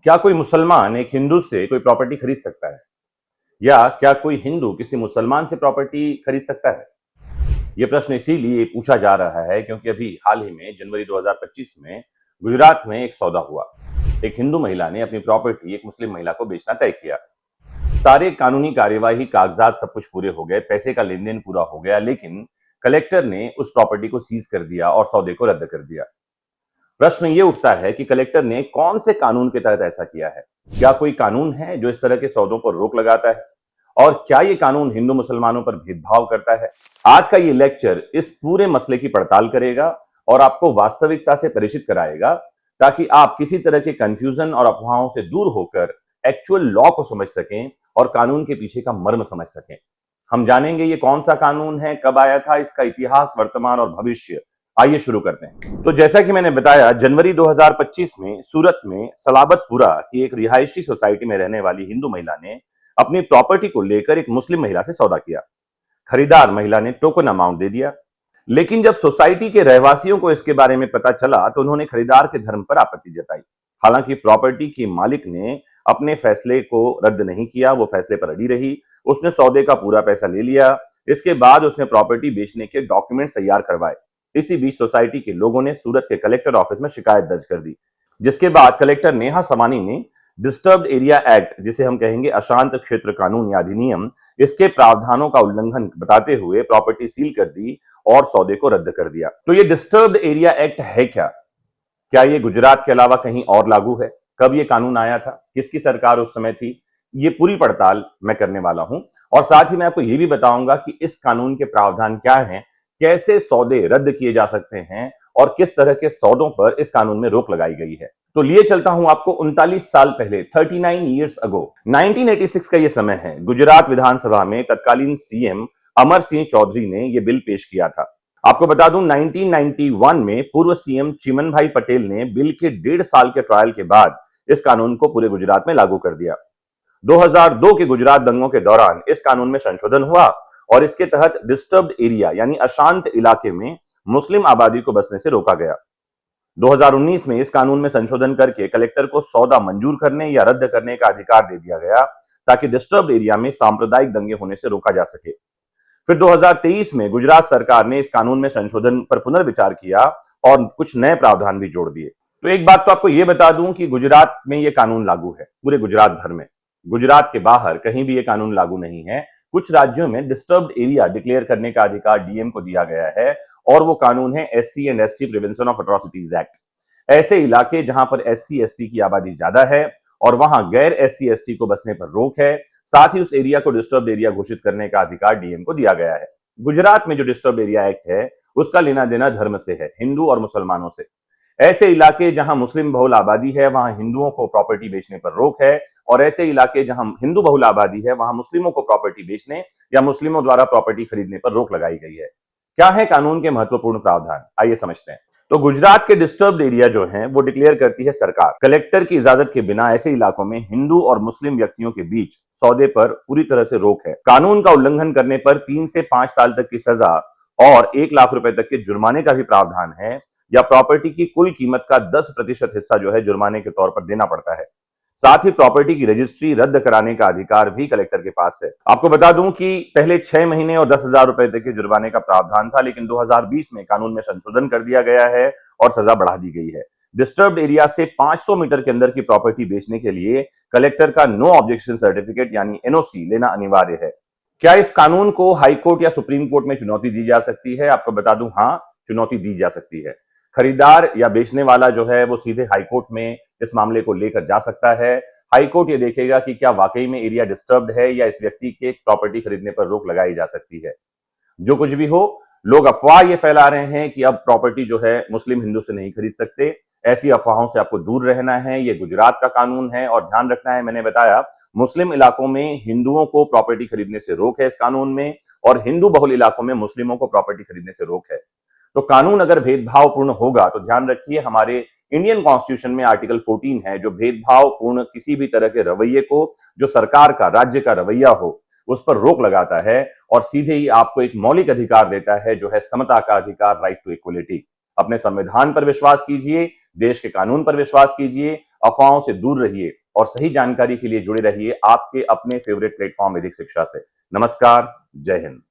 क्या कोई मुसलमान एक हिंदू से कोई प्रॉपर्टी खरीद सकता है? या क्या कोई हिंदू किसी मुसलमान से प्रॉपर्टी खरीद सकता है? ये प्रश्न इसीलिए पूछा जा रहा है क्योंकि अभी हाल ही में जनवरी 2025 में गुजरात में एक सौदा हुआ। एक हिंदू महिला ने अपनी प्रॉपर्टी एक मुस्लिम महिला को बेचना तय किया। सारे कानूनी कार्यवाही, कागजात सब कुछ पूरे हो गए, पैसे का लेन देन पूरा हो गया, लेकिन कलेक्टर ने उस प्रॉपर्टी को सीज कर दिया और सौदे को रद्द कर दिया। प्रश्न ये उठता है कि कलेक्टर ने कौन से कानून के तहत ऐसा किया है? क्या कोई कानून है जो इस तरह के सौदों पर रोक लगाता है? और क्या ये कानून हिंदू मुसलमानों पर भेदभाव करता है? आज का ये लेक्चर इस पूरे मसले की पड़ताल करेगा और आपको वास्तविकता से परिचित कराएगा, ताकि आप किसी तरह के कंफ्यूजन और अफवाहों से दूर होकर एक्चुअल लॉ को समझ सकें और कानून के पीछे का मर्म समझ सकें। हम जानेंगे ये कौन सा कानून है, कब आया था, इसका इतिहास, वर्तमान और भविष्य। आइए शुरू करते हैं। तो जैसा कि मैंने बताया, जनवरी 2025 में सूरत में सलाबतपुरा की एक रिहायशी सोसाइटी में रहने वाली हिंदू महिला ने अपनी प्रॉपर्टी को लेकर एक मुस्लिम महिला से सौदा किया। खरीदार महिला ने टोकन अमाउंट दे दिया, लेकिन जब सोसाइटी के रहवासियों को इसके बारे में पता चला तो उन्होंने खरीदार के धर्म पर आपत्ति जताई। हालांकि प्रॉपर्टी की मालिक ने अपने फैसले को रद्द नहीं किया, वो फैसले पर अड़ी रही। उसने सौदे का पूरा पैसा ले लिया। इसके बाद उसने प्रॉपर्टी बेचने के डॉक्यूमेंट्स तैयार करवाए। इसी बीच सोसाइटी के लोगों ने सूरत के कलेक्टर ऑफिस में शिकायत दर्ज कर दी, जिसके बाद कलेक्टर नेहा समानी ने डिस्टर्ब्ड एरिया एक्ट, जिसे हम कहेंगे अशांत क्षेत्र कानून या अधिनियम, इसके प्रावधानों का उल्लंघन बताते हुए प्रॉपर्टी सील कर दी और सौदे को रद्द कर दिया। तो ये डिस्टर्ब्ड एरिया एक्ट है क्या? क्या ये गुजरात के अलावा कहीं और लागू है? कब ये कानून आया था? किसकी सरकार उस समय थी? ये पूरी पड़ताल मैं करने वाला हूं और साथ ही मैं आपको ये भी बताऊंगा कि इस कानून के प्रावधान क्या हैं, कैसे सौदे रद्द किए जा सकते हैं और किस तरह के सौदों पर इस कानून में रोक लगाई गई है। तो लिए चलता हूं आपको 39 साल पहले, 39 ईयर्स अगो, 1986 का यह समय है। गुजरात विधानसभा में तत्कालीन सीएम अमर सिंह चौधरी ने यह बिल पेश किया था। आपको बता दूं, 1991 में पूर्व सीएम चिमन भाई पटेल ने बिल के 1.5 साल के ट्रायल के बाद इस कानून को पूरे गुजरात में लागू कर दिया। 2002 के गुजरात दंगों के दौरान इस कानून में संशोधन हुआ और इसके तहत डिस्टर्ब्ड एरिया यानी अशांत इलाके में मुस्लिम आबादी को बसने से रोका गया। 2019 में इस कानून में संशोधन करके कलेक्टर को सौदा मंजूर करने या रद्द करने का अधिकार दे दिया गया, ताकि डिस्टर्ब्ड एरिया में सांप्रदायिक दंगे होने से रोका जा सके। फिर 2023 में गुजरात सरकार ने इस कानून में संशोधन पर पुनर्विचार किया और कुछ नए प्रावधान भी जोड़ दिए। तो एक बात तो आपको यह बता दूं कि गुजरात में यह कानून लागू है, पूरे गुजरात भर में। गुजरात के बाहर कहीं भी यह कानून लागू नहीं है। कुछ राज्यों में डिस्टर्ब्ड एरिया डिक्लेयर करने का अधिकार डीएम को दिया गया है और वो कानून है SC and ST prevention of atrocities act. ऐसे इलाके जहां पर एससी एसटी की आबादी ज्यादा है और वहां गैर एससी एसटी को बसने पर रोक है, साथ ही उस एरिया को डिस्टर्ब्ड एरिया घोषित करने का अधिकार डीएम को दिया गया है। गुजरात में जो डिस्टर्ब्ड एरिया एक्ट है उसका लेना देना धर्म से है, हिंदू और मुसलमानों से। ऐसे इलाके जहां मुस्लिम बहुल आबादी है वहां हिंदुओं को प्रॉपर्टी बेचने पर रोक है, और ऐसे इलाके जहां हिंदू बहुल आबादी है वहां मुस्लिमों को प्रॉपर्टी बेचने या मुस्लिमों द्वारा प्रॉपर्टी खरीदने पर रोक लगाई गई है। क्या है कानून के महत्वपूर्ण प्रावधान, आइए समझते हैं। तो गुजरात के डिस्टर्ब्ड एरिया जो हैं वो डिक्लेयर करती है सरकार। कलेक्टर की इजाजत के बिना ऐसे इलाकों में हिंदू और मुस्लिम व्यक्तियों के बीच सौदे पर पूरी तरह से रोक है। कानून का उल्लंघन करने पर 3 से 5 साल तक की सजा और 1 लाख रुपए तक के जुर्माने का भी प्रावधान है, या प्रॉपर्टी की कुल कीमत का 10% हिस्सा जो है जुर्माने के तौर पर देना पड़ता है। साथ ही प्रॉपर्टी की रजिस्ट्री रद्द कराने का अधिकार भी कलेक्टर के पास है। आपको बता दूं कि पहले 6 महीने और 10,000 रुपए तक के जुर्माने का प्रावधान था, लेकिन 2020 में कानून में संशोधन कर दिया गया है और सजा बढ़ा दी गई है। डिस्टर्ब्ड एरिया से 500 मीटर के अंदर की प्रॉपर्टी बेचने के लिए कलेक्टर का नो ऑब्जेक्शन सर्टिफिकेट यानी एनओसी लेना अनिवार्य है। क्या इस कानून को हाईकोर्ट या सुप्रीम कोर्ट में चुनौती दी जा सकती है? आपको बता दूं, हाँ, चुनौती दी जा सकती है। खरीदार या बेचने वाला जो है वो सीधे हाईकोर्ट में इस मामले को लेकर जा सकता है। हाईकोर्ट ये देखेगा कि क्या वाकई में एरिया डिस्टर्ब्ड है या इस व्यक्ति के प्रॉपर्टी खरीदने पर रोक लगाई जा सकती है। जो कुछ भी हो, लोग अफवाह ये फैला रहे हैं कि अब प्रॉपर्टी जो है मुस्लिम हिंदू से नहीं खरीद सकते। ऐसी अफवाहों से आपको दूर रहना है। ये गुजरात का कानून है और ध्यान रखना है, मैंने बताया मुस्लिम इलाकों में हिंदुओं को प्रॉपर्टी खरीदने से रोक है इस कानून में, और हिंदू बहुल इलाकों में मुस्लिमों को प्रॉपर्टी खरीदने से रोक है। तो कानून अगर भेदभावपूर्ण होगा तो ध्यान रखिए, हमारे इंडियन कॉन्स्टिट्यूशन में आर्टिकल 14 है जो भेदभावपूर्ण किसी भी तरह के रवैये को, जो सरकार का, राज्य का रवैया हो, उस पर रोक लगाता है और सीधे ही आपको एक मौलिक अधिकार देता है जो है समता का अधिकार, राइट टू इक्वलिटी। अपने संविधान पर विश्वास कीजिए, देश के कानून पर विश्वास कीजिए, अफवाहों से दूर रहिए और सही जानकारी के लिए जुड़े रहिए आपके अपने फेवरेट प्लेटफॉर्म वैदिक शिक्षा से। नमस्कार, जय हिंद।